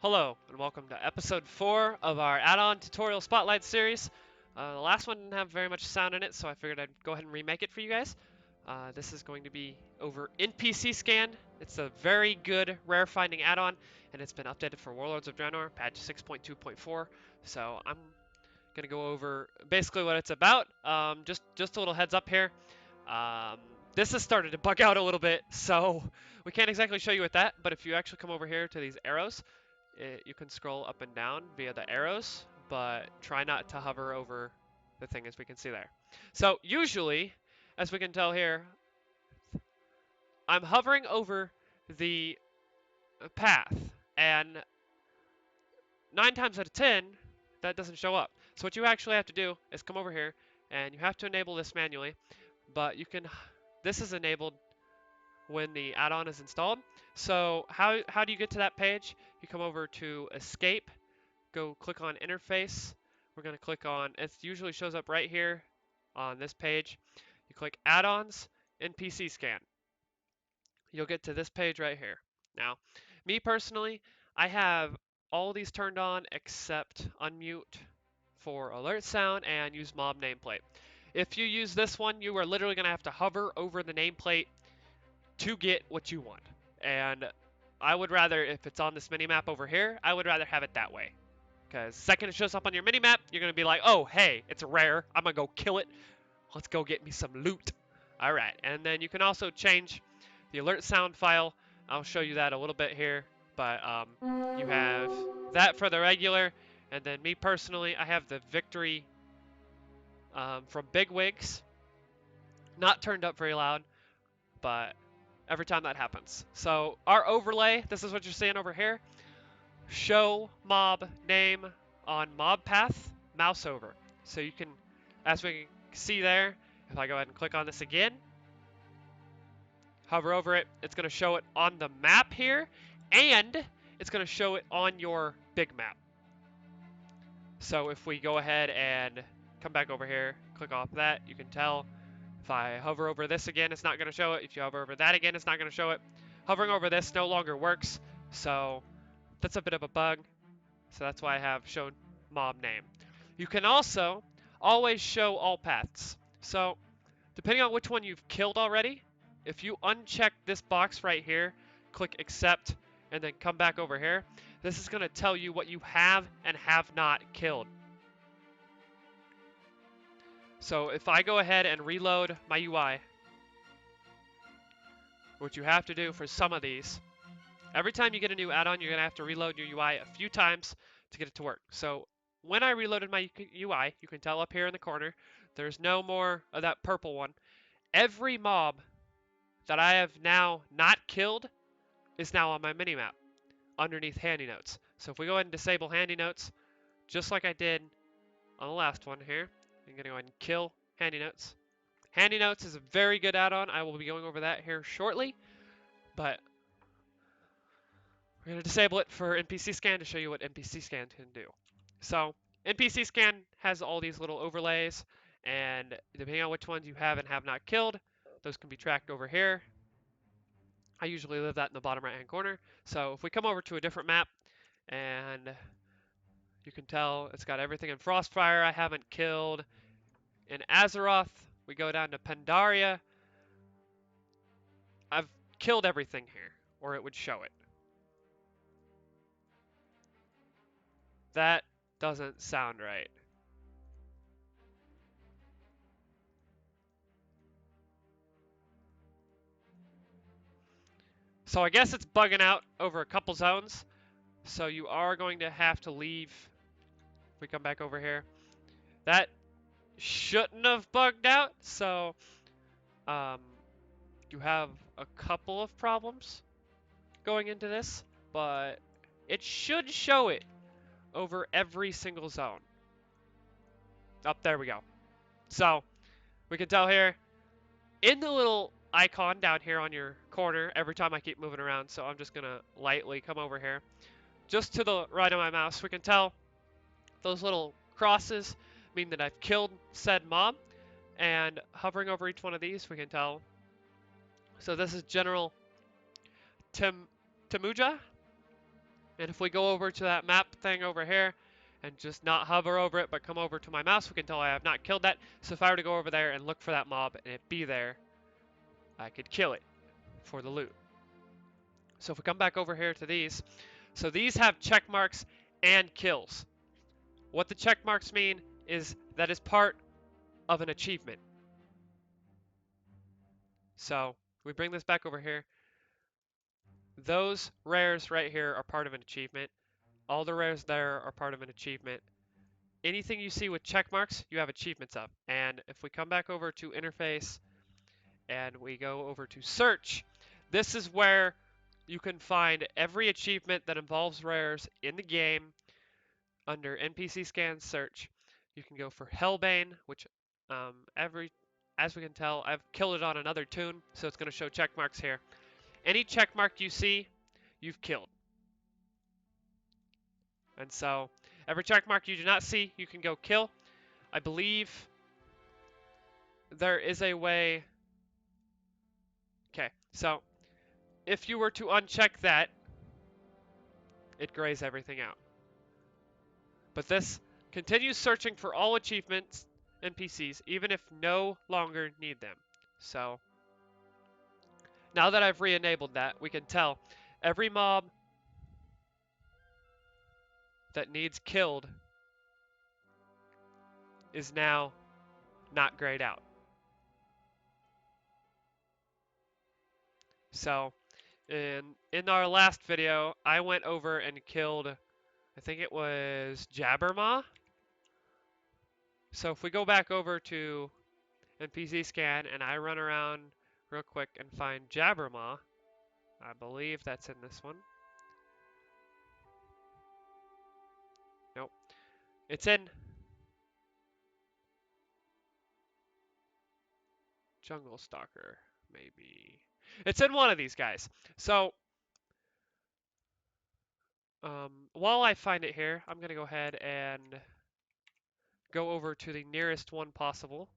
Hello, and welcome to episode 4 of our add-on tutorial spotlight series. The last one didn't have very much sound in it, so I figured I'd go ahead and remake it for you guys. This is going to be over NPC Scan. It's a very good rare finding add-on, and it's been updated for Warlords of Draenor, patch 6.2.4. So I'm going to go over basically what it's about. Just a little heads up here. Um, this has started to bug out a little bit, so we can't exactly show you with that, but if you actually come over here to these arrows, you can scroll up and down via the arrows, but try not to hover over the thing as we can see there. So usually, as we can tell here, I'm hovering over the path, and 9 times out of 10, that doesn't show up. So what you actually have to do is come over here, and you have to enable this manually, but this is enabled when the add-on is installed. So how do you get to that page? You come over to Escape, go click on Interface. We're going to click on, it usually shows up right here on this page. You click Add-ons, NPC Scan. You'll get to this page right here. Now, me personally, I have all these turned on except unmute for alert sound and use mob nameplate. If you use this one, you are literally going to have to hover over the nameplate to get what you want. And I would rather, if it's on this mini map over here, I would rather have it that way. Because second it shows up on your mini map, you're going to be like, oh, hey, it's rare. I'm going to go kill it. Let's go get me some loot. All right, and then you can also change the alert sound file. I'll show you that a little bit here. But you have that for the regular. And then me personally, I have the victory from Big Wigs. Not turned up very loud, but every time that happens. So our overlay, this is what you're seeing over here. Show mob name on mob path, mouse over. So you can, as we can see there, if I go ahead and click on this again, hover over it, it's going to show it on the map here, and it's going to show it on your big map. So if we go ahead and come back over here, click off that, you can tell if I hover over this again, it's not going to show it. If you hover over that again, it's not going to show it. Hovering over this no longer works, so that's a bit of a bug. So that's why I have shown mob name. You can also always show all paths. So depending on which one you've killed already, if you uncheck this box right here, click accept, and then come back over here, this is going to tell you what you have and have not killed. So if I go ahead and reload my UI, what you have to do for some of these, every time you get a new add-on, you're going to have to reload your UI a few times to get it to work. So when I reloaded my UI, you can tell up here in the corner, there's no more of that purple one. Every mob that I have now not killed is now on my minimap underneath handy notes. So if we go ahead and disable handy notes, just like I did on the last one here, I'm going to go ahead and kill handy notes. Handy notes is a very good add-on. I will be going over that here shortly, but we're going to disable it for NPC Scan to show you what NPC Scan can do. So NPC Scan has all these little overlays, and depending on which ones you have and have not killed, those can be tracked over here. I usually leave that in the bottom right hand corner. So if we come over to a different map, and you can tell it's got everything in Frostfire I haven't killed. In Azeroth, we go down to Pandaria. I've killed everything here, or it would show it. That doesn't sound right. So I guess it's bugging out over a couple zones. So you are going to have to leave. If we come back over here, that shouldn't have bugged out. So you have a couple of problems going into this, but it should show it over every single zone. Up there we go. So we can tell here in the little icon down here on your corner every time I keep moving around. So I'm just gonna lightly come over here. Just to the right of my mouse, we can tell those little crosses mean that I've killed said mob. And hovering over each one of these, we can tell. So this is General Temuja, And if we go over to that map thing over here and just not hover over it but come over to my mouse, we can tell I have not killed that. So if I were to go over there and look for that mob and it be there, I could kill it for the loot. So if we come back over here to these, so these have check marks and kills. What the check marks mean is that is part of an achievement. So we bring this back over here. Those rares right here are part of an achievement. All the rares there are part of an achievement. Anything you see with check marks, you have achievements of. And if we come back over to interface and we go over to search, this is where you can find every achievement that involves rares in the game under NPC Scan search. You can go for Hellbane, which as we can tell, I've killed it on another tune, so it's going to show check marks here. Any check mark you see, you've killed. And so every check mark you do not see, you can go kill. I believe there is a way. Okay, so if you were to uncheck that, it grays everything out. But this continues searching for all achievements NPCs, even if no longer need them. So now that I've re-enabled that, we can tell every mob that needs killed is now not grayed out. So in our last video, I went over and killed, I think it was Jabbermaw. So if we go back over to NPC Scan and I run around real quick and find Jabbermaw, I believe that's in this one. Nope. It's in Jungle Stalker, maybe. It's in one of these guys. So while I find it here, I'm going to go ahead and go over to the nearest one possible.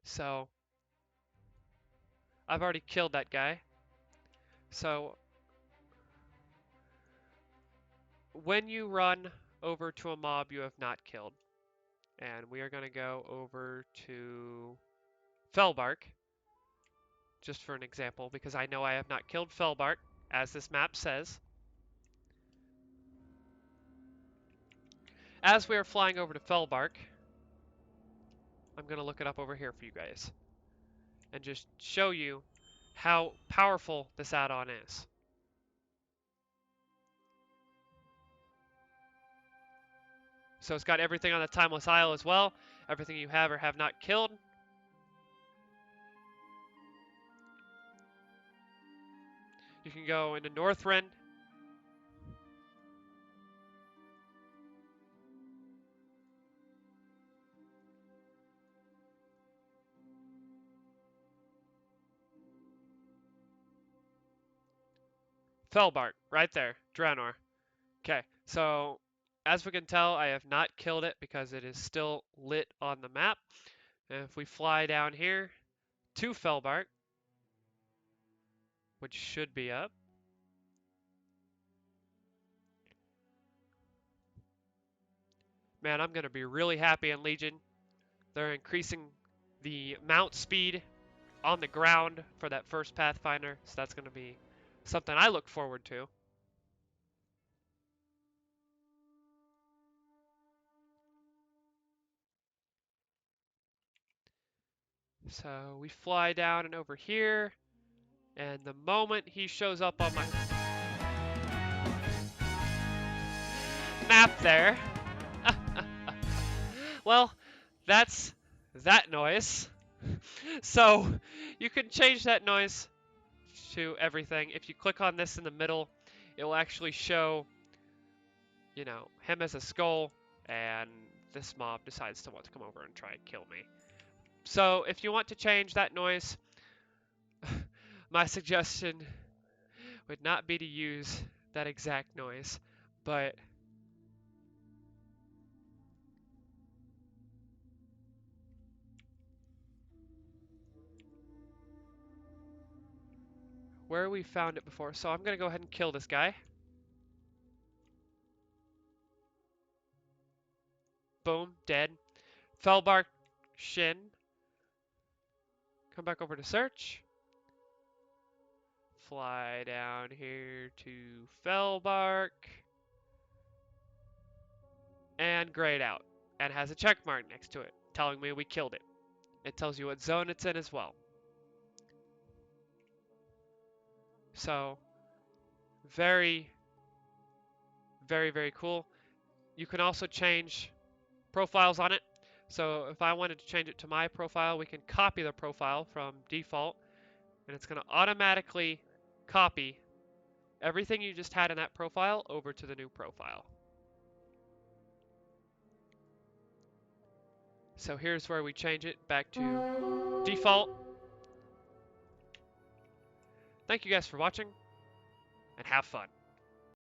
So I've already killed that guy. So when you run over to a mob you have not killed, and we are going to go over to Fellbark, just for an example, because I know I have not killed Fellbark, as this map says. As we are flying over to Fellbark, I'm going to look it up over here for you guys and just show you how powerful this add-on is. So it's got everything on the Timeless Isle as well, everything you have or have not killed. You can go into Northrend. Fellbark, right there, Draenor. Okay, so as we can tell, I have not killed it because it is still lit on the map. And if we fly down here to Fellbark, which should be up. Man, I'm going to be really happy in Legion. They're increasing the mount speed on the ground for that first Pathfinder, so that's going to be something I look forward to. So we fly down and over here, and the moment he shows up on my map there, well, that's that noise. So you can change that noise to everything. If you click on this in the middle, it will actually show, you know, him as a skull, and this mob decides to want to come over and try and kill me. So if you want to change that noise, my suggestion would not be to use that exact noise, but where we found it before. So I'm going to go ahead and kill this guy. Boom, dead. Fellbark Shin. Come back over to search. Fly down here to Fellbark. And grayed out. And has a check mark next to it, telling me we killed it. It tells you what zone it's in as well. So, very, very, very cool. You can also change profiles on it. So if I wanted to change it to my profile, we can copy the profile from default, and it's going to automatically copy everything you just had in that profile over to the new profile. So here's where we change it back to default. Thank you guys for watching, and have fun.